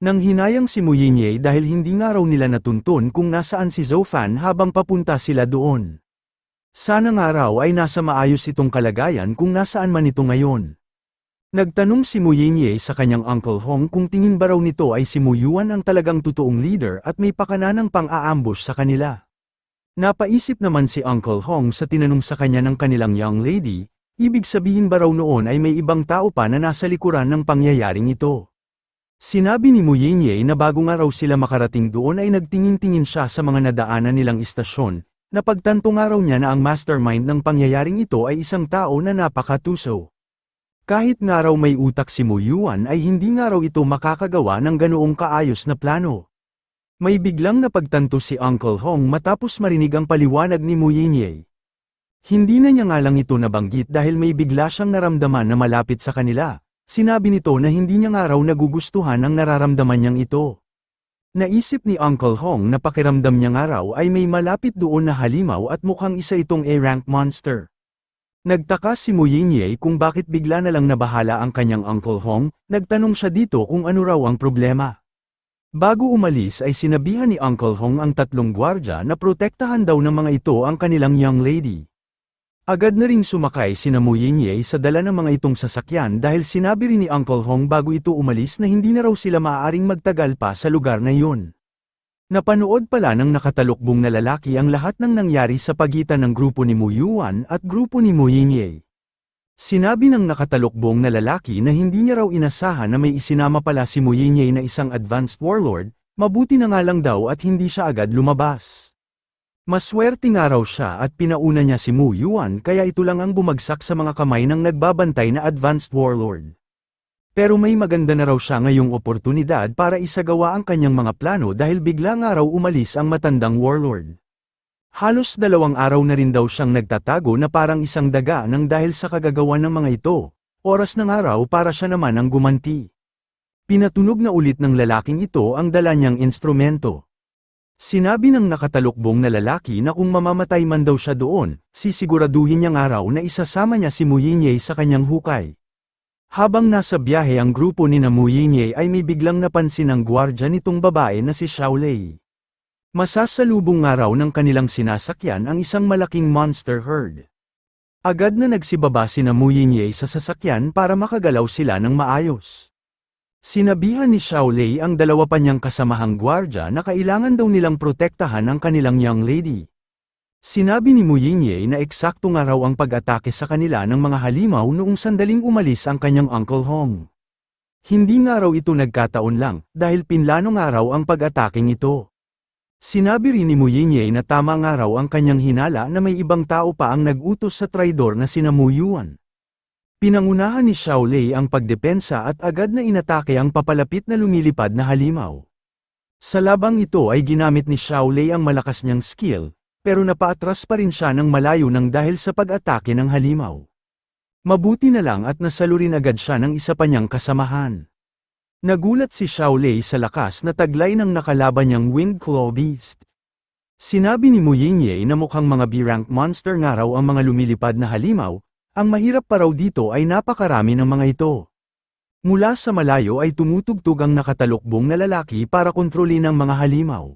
Nang hinayang si Mu Yinye dahil hindi nga raw nila natuntun kung nasaan si Zhou Fan habang papunta sila doon. Sana nga raw ay nasa maayos itong kalagayan kung nasaan man ito ngayon. Nagtanong si Mu Yinye sa kanyang Uncle Hong kung tingin ba raw nito ay si Mu Yuan ang talagang totoong leader at may pakananang pang-aambush sa kanila. Napaisip naman si Uncle Hong sa tinanong sa kanya ng kanilang young lady, ibig sabihin ba raw noon ay may ibang tao pa na nasa likuran ng pangyayaring ito. Sinabi ni Mu Yinye na bago nga raw sila makarating doon ay nagtingin-tingin siya sa mga nadaanan nilang istasyon, napagtanto nga raw niya na ang mastermind ng pangyayaring ito ay isang tao na napakatuso. Kahit nga raw may utak si Mu Yuan ay hindi nga raw ito makakagawa ng ganoong kaayos na plano. May biglang napagtanto si Uncle Hong matapos marinig ang paliwanag ni Mu Yinye. Hindi na niya nga lang ito nabanggit dahil may bigla siyang naramdaman na malapit sa kanila. Sinabi nito na hindi niya nga raw nagugustuhan ang nararamdaman niyang ito. Naisip ni Uncle Hong na pakiramdam niya nga raw ay may malapit doon na halimaw at mukhang isa itong A-rank monster. Nagtaka si Mu Yinye kung bakit bigla na lang nabahala ang kanyang Uncle Hong, nagtanong siya dito kung ano raw ang problema. Bago umalis ay sinabihan ni Uncle Hong ang tatlong gwardya na protektahan daw ng mga ito ang kanilang young lady. Agad na ring sumakay sina Mu Yinye sa dala ng mga itong sasakyan dahil sinabi rin ni Uncle Hong bago ito umalis na hindi na raw sila maaaring magtagal pa sa lugar na yun. Napanood pala ng nakatalukbong na lalaki ang lahat ng nangyari sa pagitan ng grupo ni Mu Yuan at grupo ni Mu Yinye. Sinabi ng nakatalukbong na lalaki na hindi niya raw inasahan na may isinama pala si Mu Yinye na isang advanced warlord, mabuti na nga lang daw at hindi siya agad lumabas. Maswerte nga raw siya at pinauna niya si Mu Yuan kaya ito lang ang bumagsak sa mga kamay ng nagbabantay na advanced warlord. Pero may maganda na raw siya ngayong oportunidad para isagawa ang kanyang mga plano dahil bigla nga raw umalis ang matandang warlord. Halos 2 araw na rin daw siyang nagtatago na parang isang daga nang dahil sa kagagawan ng mga ito, oras ng araw para siya naman ang gumanti. Pinatunog na ulit ng lalaking ito ang dala niyang instrumento. Sinabi ng nakatalukbong na lalaki na kung mamamatay man daw siya doon, sisiguraduhin niya nga raw na isasama niya si Mu Yinye sa kanyang hukay. Habang nasa biyahe ang grupo ni Mu Yinye ay may biglang napansin ang gwardya nitong babae na si Xiao Lei. Masasalubong nga raw ng kanilang sinasakyan ang isang malaking monster herd. Agad na nagsibaba si Mu Yinye sa sasakyan para makagalaw sila ng maayos. Sinabihan ni Xiao Lei ang dalawa pa niyang kasamahang gwardya na kailangan daw nilang protektahan ang kanilang young lady. Sinabi ni Mu Yinye na eksakto nga raw ang pag-atake sa kanila ng mga halimaw noong sandaling umalis ang kanyang Uncle Hong. Hindi nga raw ito nagkataon lang, dahil pinlano nga raw ang pag-ataking ito. Sinabi rin ni Mu Yinye na tama nga raw ang kanyang hinala na may ibang tao pa ang nag-utos sa traidor na sina Mu Yuan. Pinangunahan ni Xiao Lei ang pagdepensa at agad na inatake ang papalapit na lumilipad na halimaw. Sa labang ito ay ginamit ni Xiao Lei ang malakas niyang skill, pero napaatras pa rin siya ng malayo nang dahil sa pag-atake ng halimaw. Mabuti na lang at nasalo rin agad siya ng isa pa niyang kasamahan. Nagulat si Xiao Lei sa lakas na taglay ng nakalaban niyang Wind Claw Beast. Sinabi ni Mu Yinye na mukhang mga B-rank monster nga raw ang mga lumilipad na halimaw. Ang mahirap pa raw dito ay napakarami ng mga ito. Mula sa malayo ay tumutugtog ang nakatalukbong na lalaki para kontrolin ang mga halimaw.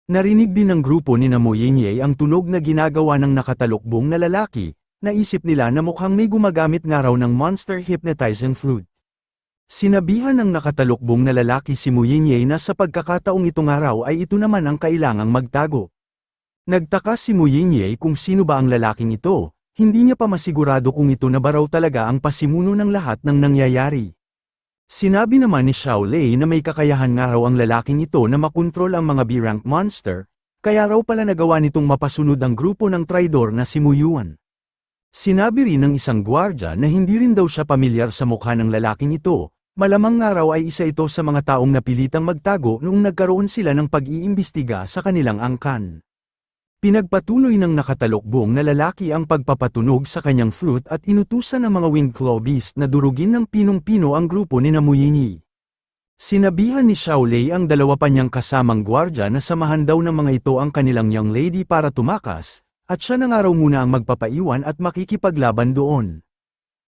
Narinig din ng grupo ni Mu Yinye ang tunog na ginagawa ng nakatalukbong na lalaki, naisip nila na mukhang may gumagamit nga raw ng monster hypnotizing flute. Sinabihan ng nakatalukbong na lalaki si Mu Yinye na sa pagkakataong ito nga raw ay ito naman ang kailangang magtago. Nagtaka si Mu Yinye kung sino ba ang lalaking ito. Hindi niya pa masigurado kung ito na ba raw talaga ang pasimuno ng lahat ng nangyayari. Sinabi naman ni Xiao Lei na may kakayahan nga raw ang lalaking ito na makontrol ang mga B-rank monster, kaya raw pala nagawa nitong mapasunod ang grupo ng traidor na si Mu Yuan. Sinabi rin ng isang gwardya na hindi rin daw siya pamilyar sa mukha ng lalaking ito, malamang nga raw ay isa ito sa mga taong napilitang magtago noong nagkaroon sila ng pag-iimbestiga sa kanilang angkan. Pinagpatuloy ng nakatalukbong na lalaki ang pagpapatunog sa kanyang flute at inutusan ng mga Wind Claw Beast na durugin ng pinong-pino ang grupo ni Mu Yinye. Sinabihan ni Xiao Lei ang dalawa pa niyang kasamang gwardya na samahan daw ng mga ito ang kanilang young lady para tumakas, at siya na nga raw muna ang magpapaiwan at makikipaglaban doon.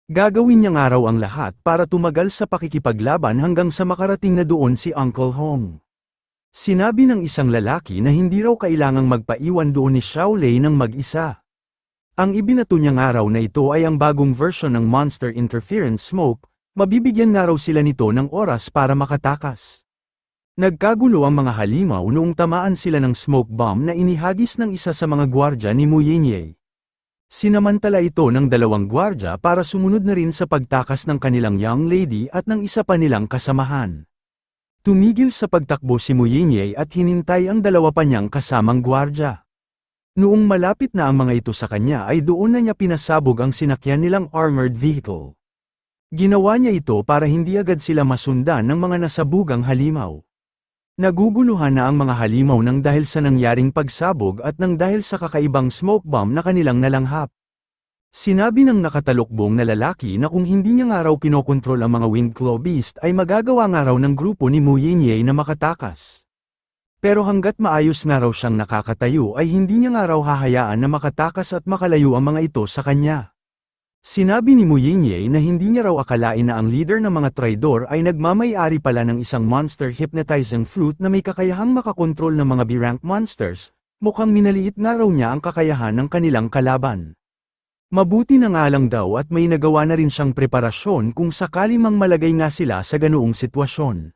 Gagawin niya nga raw ang lahat para tumagal sa pakikipaglaban hanggang sa makarating na doon si Uncle Hong. Sinabi ng isang lalaki na hindi raw kailangang magpaiwan doon ni Xiaolei ng mag-isa. Ang ibinato niya nga raw na ito ay ang bagong version ng Monster Interference Smoke, mabibigyan nga raw sila nito ng oras para makatakas. Nagkagulo ang mga halimaw noong tamaan sila ng smoke bomb na inihagis ng isa sa mga gwardya ni Mu Yinye. Sinamantala ito ng dalawang gwardya para sumunod na rin sa pagtakas ng kanilang young lady at ng isa pa nilang kasamahan. Tumigil sa pagtakbo si Mu Yinye at hinintay ang dalawa pa niyang kasamang gwardya. Noong malapit na ang mga ito sa kanya ay doon na niya pinasabog ang sinakyan nilang armored vehicle. Ginawa niya ito para hindi agad sila masundan ng mga nasabugang halimaw. Naguguluhan na ang mga halimaw nang dahil sa nangyaring pagsabog at nang dahil sa kakaibang smoke bomb na kanilang nalanghap. Sinabi ng nakatalukbong na lalaki na kung hindi niya nga raw kinokontrol ang mga Windclaw Beast ay magagawa nga raw ng grupo ni Mu Yinye na makatakas. Pero hanggat maayos nga raw siyang nakakatayo ay hindi niya nga raw hahayaan na makatakas at makalayo ang mga ito sa kanya. Sinabi ni Mu Yinye na hindi niya raw akalain na ang leader ng mga traidor ay nagmamay-ari pala ng isang monster hypnotizing flute na may kakayahang makakontrol ng mga B-rank monsters, mukhang minaliit nga raw niya ang kakayahan ng kanilang kalaban. Mabuti na nga lang daw at may nagawa na rin siyang preparasyon kung sakali mang malagay nga sila sa ganoong sitwasyon.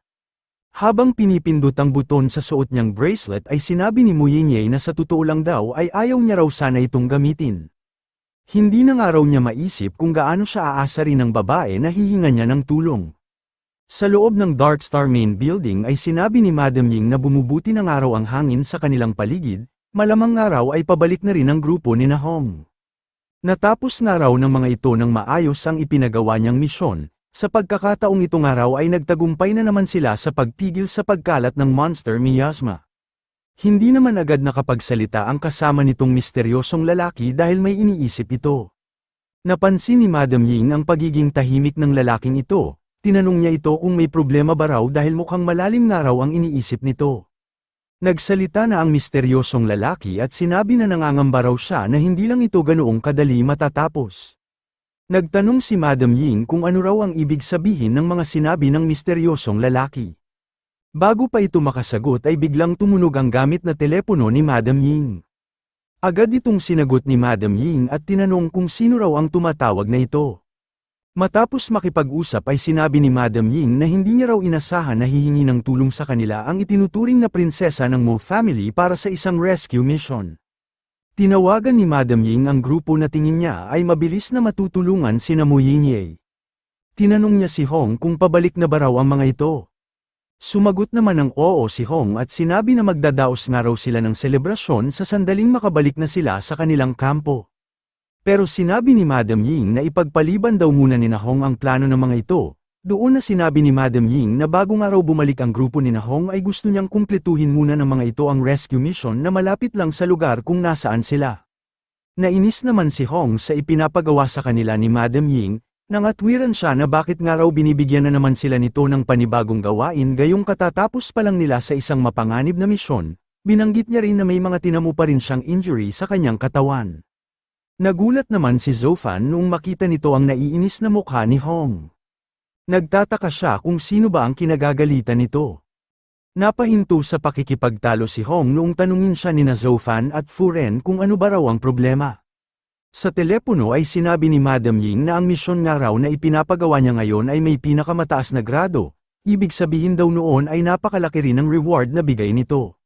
Habang pinipindot ang buton sa suot niyang bracelet ay sinabi ni Mu Yinye na sa totoo lang daw ay ayaw niya raw sana itong gamitin. Hindi na nga raw niya maisip kung gaano siya aasarin ng babae na hihinga niya ng tulong. Sa loob ng Darkstar Main Building ay sinabi ni Madam Ying na bumubuti na nga raw ang hangin sa kanilang paligid, malamang nga raw ay pabalik na rin ang grupo ni Na Hong. Natapos nga raw ng mga ito ng maayos ang ipinagawa niyang misyon, sa pagkakataong ito nga raw ay nagtagumpay na naman sila sa pagpigil sa pagkalat ng monster miasma. Hindi naman agad nakapagsalita ang kasama nitong misteryosong lalaki dahil may iniisip ito. Napansin ni Madam Ying ang pagiging tahimik ng lalaking ito, tinanong niya ito kung may problema ba raw dahil mukhang malalim nga raw ang iniisip nito. Nagsalita na ang misteryosong lalaki at sinabi na nangangamba raw siya na hindi lang ito ganoong kadali matatapos. Nagtanong si Madam Ying kung ano raw ang ibig sabihin ng mga sinabi ng misteryosong lalaki. Bago pa ito makasagot ay biglang tumunog ang gamit na telepono ni Madam Ying. Agad itong sinagot ni Madam Ying at tinanong kung sino raw ang tumatawag na ito. Matapos makipag-usap ay sinabi ni Madam Ying na hindi niya raw inasahan na hihingi ng tulong sa kanila ang itinuturing na prinsesa ng Mo family para sa isang rescue mission. Tinawagan ni Madam Ying ang grupo na tingin niya ay mabilis na matutulungan sina Mu Yinye. Tinanong niya si Hong kung pabalik na ba raw ang mga ito. Sumagot naman ng oo si Hong at sinabi na magdadaos nga raw sila ng selebrasyon sa sandaling makabalik na sila sa kanilang kampo. Pero sinabi ni Madam Ying na ipagpaliban daw muna ni Na Hong ang plano ng mga ito. Doon na sinabi ni Madam Ying na bago nga raw bumalik ang grupo ni Na Hong ay gusto niyang kumpletuhin muna ng mga ito ang rescue mission na malapit lang sa lugar kung nasaan sila. Nainis naman si Hong sa ipinapagawa sa kanila ni Madam Ying. Nangatwiran siya na bakit nga raw binibigyan na naman sila nito ng panibagong gawain gayong katatapos pa lang nila sa isang mapanganib na misyon, binanggit niya rin na may mga tinamo pa rin siyang injury sa kanyang katawan. Nagulat naman si Zofan noong makita nito ang naiinis na mukha ni Hong. Nagtataka siya kung sino ba ang kinagagalitan nito. Napahinto sa pakikipagtalo si Hong noong tanungin siya ni na Zofan at Fu Ren kung ano ba raw ang problema. Sa telepono ay sinabi ni Madam Ying na ang misyon nga raw na ipinapagawa niya ngayon ay may pinakamataas na grado, ibig sabihin daw noon ay napakalaki rin ang reward na bigay nito.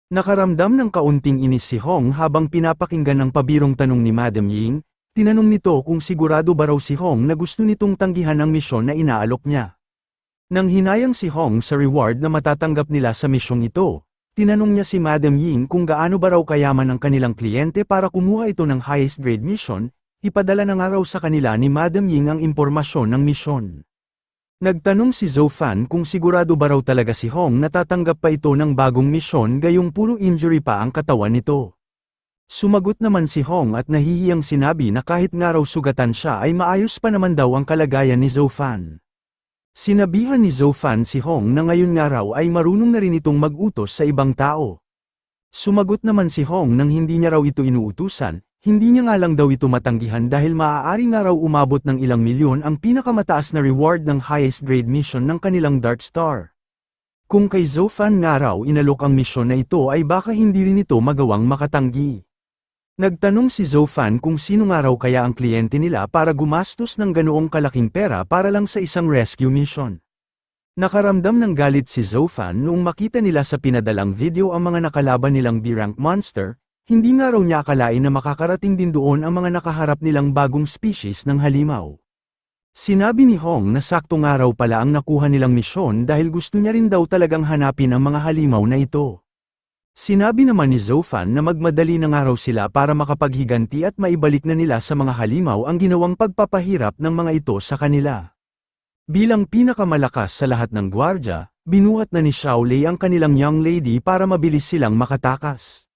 Nakaramdam ng kaunting inis si Hong habang pinapakinggan ang pabirong tanong ni Madam Ying, tinanong nito kung sigurado ba raw si Hong na gusto nitong tanggihan ang misyon na inaalok niya. Nang hinayang si Hong sa reward na matatanggap nila sa misyong ito, tinanong niya si Madam Ying kung gaano ba raw kayaman ang kanilang kliyente para kumuha ito ng highest grade mission, ipadala na nga raw sa kanila ni Madam Ying ang impormasyon ng misyon. Nagtanong si Zofan kung sigurado ba raw talaga si Hong na tatanggap pa ito ng bagong misyon gayong puro injury pa ang katawan nito. Sumagot naman si Hong at nahihiyang sinabi na kahit nga raw sugatan siya ay maayos pa naman daw ang kalagayan ni Zofan. Sinabihan ni Zofan si Hong na ngayon nga raw ay marunong na rin itong mag-utos sa ibang tao. Sumagot naman si Hong nang hindi niya raw ito inuutusan, Hindi niya nga lang daw ito matanggihan dahil maaari nga raw umabot ng ilang milyon ang pinakamataas na reward ng highest grade mission ng kanilang Dark Star. Kung kay Zofan nga raw inalok ang misyon na ito ay baka hindi rin ito magawang makatanggi. Nagtanong si Zofan kung sino nga raw kaya ang kliyente nila para gumastos ng ganoong kalaking pera para lang sa isang rescue mission. Nakaramdam ng galit si Zofan noong makita nila sa pinadalang video ang mga nakalaban nilang B-rank monster. Hindi nga raw niya akalain na makakarating din doon ang mga nakaharap nilang bagong species ng halimaw. Sinabi ni Hong na sakto nga raw pala ang nakuha nilang misyon dahil gusto niya rin daw talagang hanapin ang mga halimaw na ito. Sinabi naman ni Zofan na magmadali na nga raw sila para makapaghiganti at maibalik na nila sa mga halimaw ang ginawang pagpapahirap ng mga ito sa kanila. Bilang pinakamalakas sa lahat ng gwardya, binuhat na ni Xiaolei ang kanilang young lady para mabilis silang makatakas.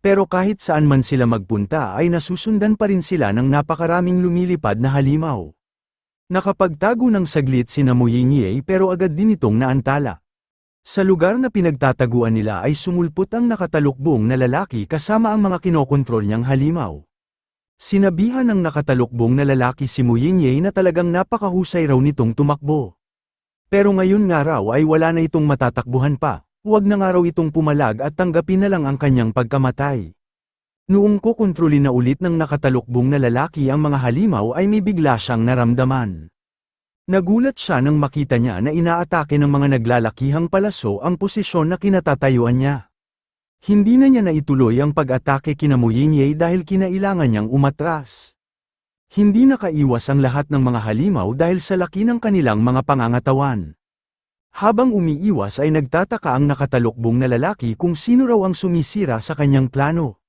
Pero kahit saan man sila magpunta ay nasusundan pa rin sila ng napakaraming lumilipad na halimaw. Nakapagtago ng saglit sina Mu Yingyei pero agad din itong naantala. Sa lugar na pinagtataguan nila ay sumulpot ang nakatalukbong na lalaki kasama ang mga kinokontrol niyang halimaw. Sinabihan ng nakatalukbong na lalaki si Mu Yingyei na talagang napakahusay raw nitong tumakbo. Pero ngayon nga raw ay wala na itong matatakbuhan pa. Huwag na nga raw itong pumalag at tanggapin na lang ang kanyang pagkamatay. Noong kukontrolin na ulit ng nakatalukbong na lalaki ang mga halimaw ay may bigla siyang naramdaman. Nagulat siya nang makita niya na inaatake ng mga naglalakihang palaso ang posisyon na kinatatayuan niya. Hindi na niya naituloy ang pag-atake kina Mu Yingyei dahil kinailangan niyang umatras. Hindi nakaiwas ang lahat ng mga halimaw dahil sa laki ng kanilang mga pangangatawan. Habang umiiwas ay nagtataka ang nakatalukbong na lalaki kung sino raw ang sumisira sa kanyang plano.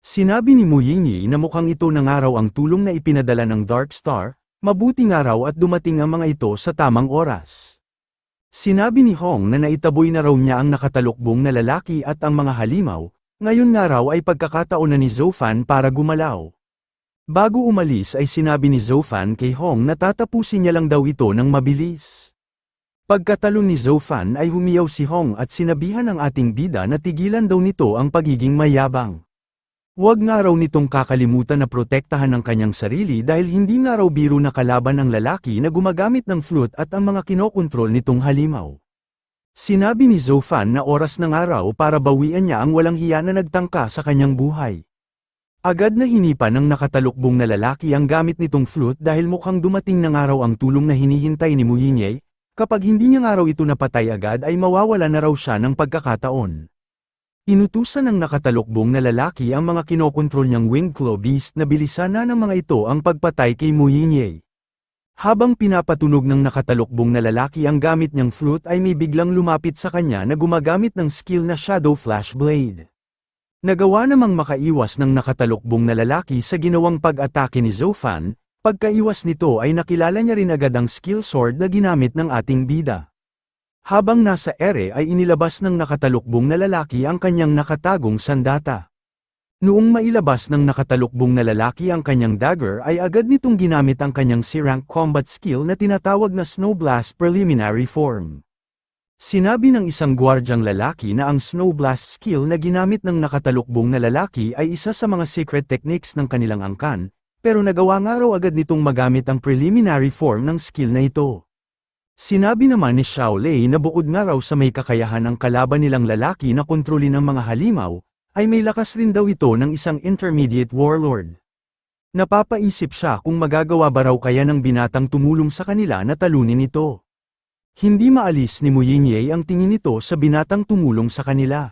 Sinabi ni Mu Yingyei na mukhang ito na nga raw ang tulong na ipinadala ng Dark Star, mabuti nga raw at dumating ang mga ito sa tamang oras. Sinabi ni Hong na naitaboy na raw niya ang nakatalukbong na lalaki at ang mga halimaw, ngayon nga raw ay pagkakataon na ni Zofan para gumalaw. Bago umalis ay sinabi ni Zofan kay Hong na tatapusin niya lang daw ito ng mabilis. Pagkatalon ni Zofan ay humiyaw si Hong at sinabihan ng ating bida na tigilan daw nito ang pagiging mayabang. Huwag nga raw nitong kakalimutan na protektahan ang kanyang sarili dahil hindi nga raw biro na kalaban ang lalaki na gumagamit ng flute at ang mga kinokontrol nitong halimaw. Sinabi ni Zofan na oras na nga raw para bawian niya ang walang hiya na nagtangka sa kanyang buhay. Agad na hinipan ng nakatalukbong na lalaki ang gamit nitong flute dahil mukhang dumating na nga raw ang tulong na hinihintay ni Mu Yingyei. Kapag hindi niya nga raw ito napatay agad ay mawawala na raw siya ng pagkakataon. Inutusan ng nakatalukbong na lalaki ang mga kinokontrol niyang winged claw beast na bilisan na ng mga ito ang pagpatay kay Mu Yingyei. Habang pinapatunog ng nakatalukbong na lalaki ang gamit niyang flute ay may biglang lumapit sa kanya na gumagamit ng skill na Shadow Flash Blade. Nagawa namang makaiwas ng nakatalukbong na lalaki sa ginawang pag-atake ni Zofan. Pagkaiwas nito ay nakilala niya rin agad ang skill sword na ginamit ng ating bida. Habang nasa ere ay inilabas ng nakatalukbong na lalaki ang kanyang nakatagong sandata. Noong mailabas ng nakatalukbong na lalaki ang kanyang dagger ay agad nitong ginamit ang kanyang C-rank combat skill na tinatawag na Snow Blast Preliminary Form. Sinabi ng isang gwardyang lalaki na ang Snow Blast skill na ginamit ng nakatalukbong na lalaki ay isa sa mga secret techniques ng kanilang angkan. Pero nagawa nga raw agad nitong magamit ang preliminary form ng skill na ito. Sinabi naman ni Xiaolei na bukod nga raw sa may kakayahan ang kalaban nilang lalaki na kontrolin ang mga halimaw, ay may lakas rin daw ito ng isang intermediate warlord. Napapaisip siya kung magagawa ba raw kaya ng binatang tumulong sa kanila na talunin ito. Hindi maalis ni Mu Yingyei ang tingin nito sa binatang tumulong sa kanila.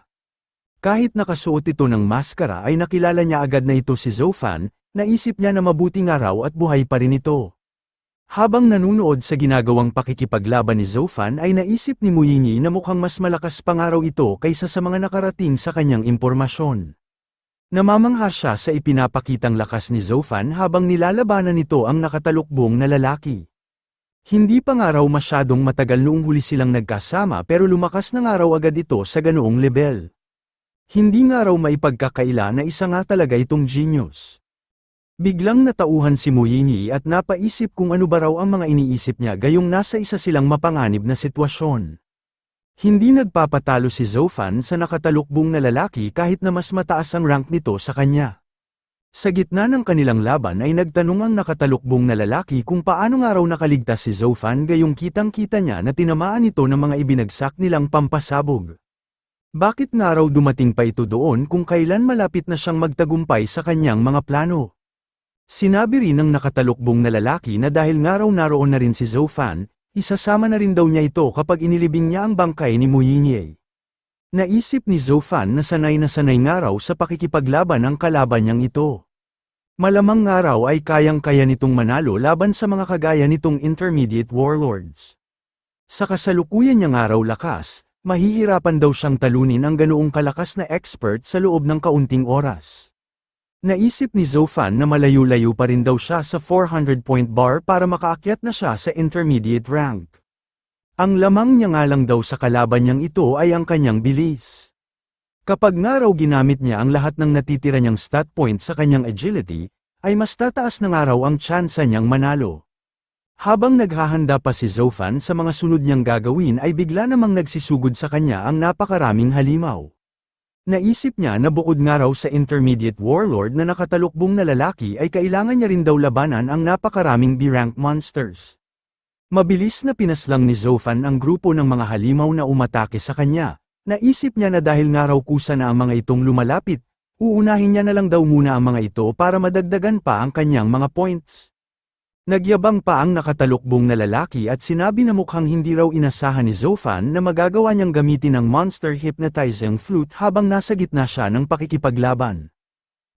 Kahit nakasuot ito ng maskara ay nakilala niya agad na ito si Zofan. Naisip niya na mabuti nga raw at buhay pa rin ito. Habang nanunood sa ginagawang pakikipaglaban ni Zofan ay naisip ni Mu Yingyei na mukhang mas malakas pa nga raw ito kaysa sa mga nakarating sa kanyang impormasyon. Namamangha siya sa ipinapakitang lakas ni Zofan habang nilalabanan nito ang nakatalukbong na lalaki. Hindi pa nga raw masyadong matagal noong huli silang nagkasama pero lumakas na nga raw agad ito sa ganoong level. Hindi nga raw maipagkakaila na isa nga talaga itong genius. Biglang natauhan si Mu Yingyei at napaisip kung ano ba raw ang mga iniisip niya gayong nasa isa silang mapanganib na sitwasyon. Hindi nagpapatalo si Zofan sa nakatalukbong na lalaki kahit na mas mataas ang rank nito sa kanya. Sa gitna ng kanilang laban ay nagtanong ang nakatalukbong na lalaki kung paano nga raw nakaligtas si Zofan gayong kitang-kita niya na tinamaan ito ng mga ibinagsak nilang pampasabog. Bakit nga raw dumating pa ito doon kung kailan malapit na siyang magtagumpay sa kanyang mga plano? Sinabi rin ng nakatalukbong na lalaki na dahil nga raw naroon na rin si Zofan, isasama na rin daw niya ito kapag inilibing niya ang bangkay ni Mu Yinye. Naisip ni Zofan na sanay nga raw sa pakikipaglaban ang kalaban niyang ito. Malamang nga raw ay kayang-kaya nitong manalo laban sa mga kagaya nitong intermediate warlords. Sa kasalukuyan niya nga raw lakas, mahihirapan daw siyang talunin ang ganoong kalakas na expert sa loob ng kaunting oras. Naisip ni Zofan na malayo-layo pa rin daw siya sa 400-point bar para makaakyat na siya sa intermediate rank. Ang lamang niya nga lang daw sa kalaban niyang ito ay ang kanyang bilis. Kapag nga raw ginamit niya ang lahat ng natitira niyang stat points sa kanyang agility, ay mas tataas na nga raw ang tsansa niyang manalo. Habang naghahanda pa si Zofan sa mga sunod niyang gagawin ay bigla namang nagsisugod sa kanya ang napakaraming halimaw. Naisip niya na bukod nga raw sa intermediate warlord na nakatalukbong na lalaki ay kailangan niya rin daw labanan ang napakaraming B-rank monsters. Mabilis na pinaslang ni Zofan ang grupo ng mga halimaw na umatake sa kanya. Naisip niya na dahil nga raw kusa na ang mga itong lumalapit, uunahin niya na lang daw muna ang mga ito para madagdagan pa ang kanyang mga points. Nagyabang pa ang nakatalukbong na lalaki at sinabi na mukhang hindi raw inasahan ni Zofan na magagawa niyang gamitin ang monster hypnotizing flute habang nasa gitna siya ng pakikipaglaban.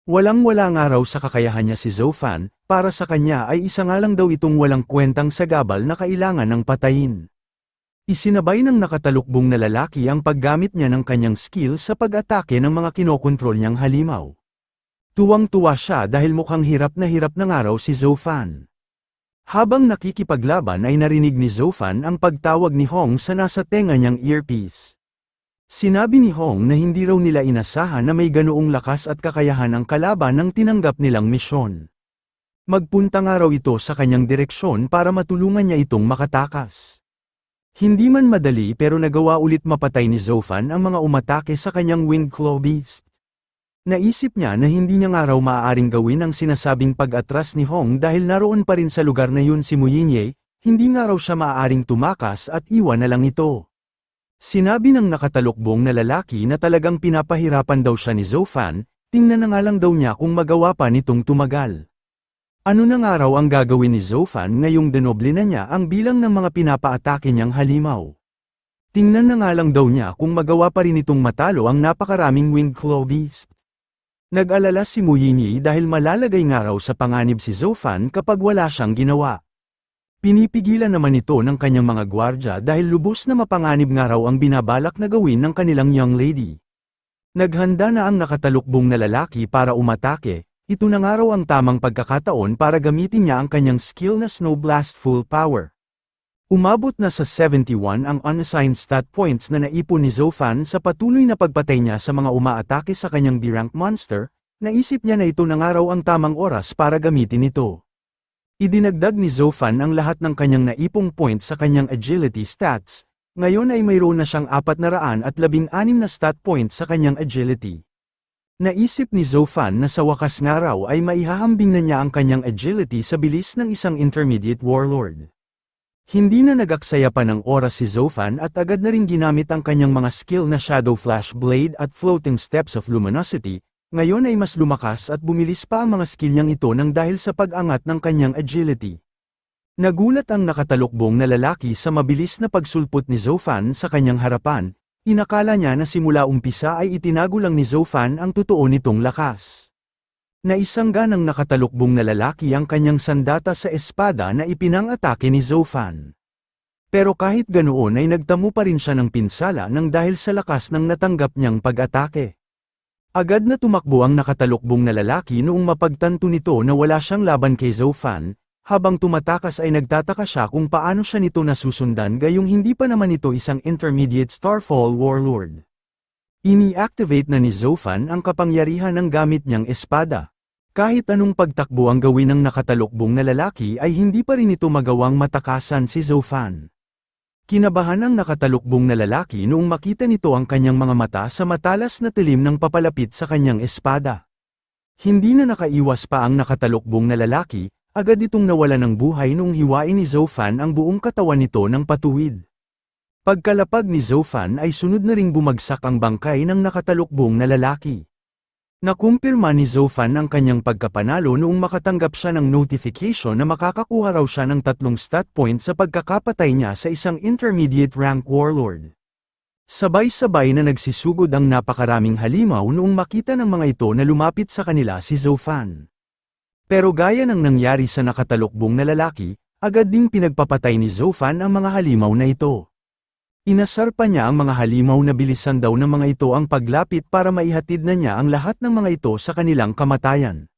Walang-wala nga raw sa kakayahan niya si Zofan, para sa kanya ay isa nga lang daw itong walang kwentang sagabal na kailangan ng patayin. Isinabay ng nakatalukbong na lalaki ang paggamit niya ng kanyang skill sa pag-atake ng mga kinokontrol niyang halimaw. Tuwang-tuwa siya dahil mukhang hirap na nga raw si Zofan. Habang nakikipaglaban ay narinig ni Zofan ang pagtawag ni Hong sa nasa tenga niyang earpiece. Sinabi ni Hong na hindi raw nila inasahan na may ganoong lakas at kakayahan ang kalaban ng tinanggap nilang misyon. Magpunta nga raw ito sa kanyang direksyon para matulungan niya itong makatakas. Hindi man madali pero nagawa ulit mapatay ni Zofan ang mga umatake sa kanyang Wind Claw Beast. Naisip niya na hindi niya nga raw maaaring gawin ang sinasabing pag-atras ni Hong dahil naroon pa rin sa lugar na yun si Mu Yinye, hindi nga raw siya maaaring tumakas at iwan na lang ito. Sinabi ng nakatalukbong na lalaki na talagang pinapahirapan daw siya ni Zofan, tingnan na nga lang daw niya kung magawa pa nitong tumagal. Ano na nga raw ang gagawin ni Zofan ngayong dinoble na niya ang bilang ng mga pinapaatake niyang halimaw. Tingnan na nga lang daw niya kung magawa pa rin itong matalo ang napakaraming Wind Claw Beast. Nag-alala si Mu Yinye dahil malalagay nga raw sa panganib si Zofan kapag wala siyang ginawa. Pinipigilan naman ito ng kanyang mga gwardya dahil lubos na mapanganib nga raw ang binabalak na gawin ng kanilang young lady. Naghanda na ang nakatalukbong na lalaki para umatake, ito na nga raw ang tamang pagkakataon para gamitin niya ang kanyang skill na Snow Blast Full Power. Umabot na sa 71 ang unassigned stat points na naipon ni Zofan sa patuloy na pagpatay niya sa mga umaatake sa kanyang B-rank monster, naisip niya na ito na nga raw ang tamang oras para gamitin ito. Idinagdag ni Zofan ang lahat ng kanyang naipong points sa kanyang agility stats, ngayon ay mayroon na siyang 416 na stat points sa kanyang agility. Naisip ni Zofan na sa wakas nga raw ay maihahambing na niya ang kanyang agility sa bilis ng isang intermediate warlord. Hindi na nag-aksaya pa ng oras si Zofan at agad na rin ginamit ang kanyang mga skill na Shadow Flash Blade at Floating Steps of Luminosity. Ngayon ay mas lumakas at bumilis pa ang mga skill niyang ito nang dahil sa pag-angat ng kanyang agility. Nagulat ang nakatalukbong na lalaki sa mabilis na pagsulpot ni Zofan sa kanyang harapan, inakala niya na simula umpisa ay itinago lang ni Zofan ang totoo nitong lakas. Naisangga ng nakatalukbong na lalaki ang kanyang sandata sa espada na ipinang-atake ni Zofan. Pero kahit ganoon ay nagtamo pa rin siya ng pinsala nang dahil sa lakas ng natanggap niyang pag-atake. Agad na tumakbo ang nakatalukbong na lalaki noong mapagtanto nito na wala siyang laban kay Zofan, habang tumatakas ay nagtataka siya kung paano siya nito nasusundan gayong hindi pa naman ito isang intermediate Starfall warlord. Ini-activate na ni Zofan ang kapangyarihan ng gamit niyang espada. Kahit anong pagtakbo ang gawin ng nakatalukbong na lalaki ay hindi pa rin ito magawang matakasan si Zofan. Kinabahan ang nakatalukbong na lalaki noong makita nito ang kanyang mga mata sa matalas na tilim ng papalapit sa kanyang espada. Hindi na nakaiwas pa ang nakatalukbong na lalaki, agad itong nawala ng buhay noong hiwain ni Zofan ang buong katawan nito ng patuwid. Pagkalapag ni Zofan ay sunod na ring bumagsak ang bangkay ng nakatalukbong na lalaki. Nakumpirma ni Zofan ang kanyang pagkapanalo noong makatanggap siya ng notification na makakakuha raw siya ng 3 stat points sa pagkakapatay niya sa isang intermediate rank warlord. Sabay-sabay na nagsisugod ang napakaraming halimaw noong makita ng mga ito na lumapit sa kanila si Zofan. Pero gaya ng nangyari sa nakatalukbong na lalaki, agad ding pinagpapatay ni Zofan ang mga halimaw na ito. Inasar pa niya ang mga halimaw na bilisan daw ng mga ito ang paglapit para maihatid na niya ang lahat ng mga ito sa kanilang kamatayan.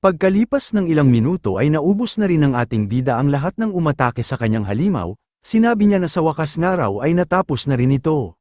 Pagkalipas ng ilang minuto ay naubos na rin ng ating bida ang lahat ng umatake sa kanyang halimaw, sinabi niya na sa wakas nga raw ay natapos na rin ito.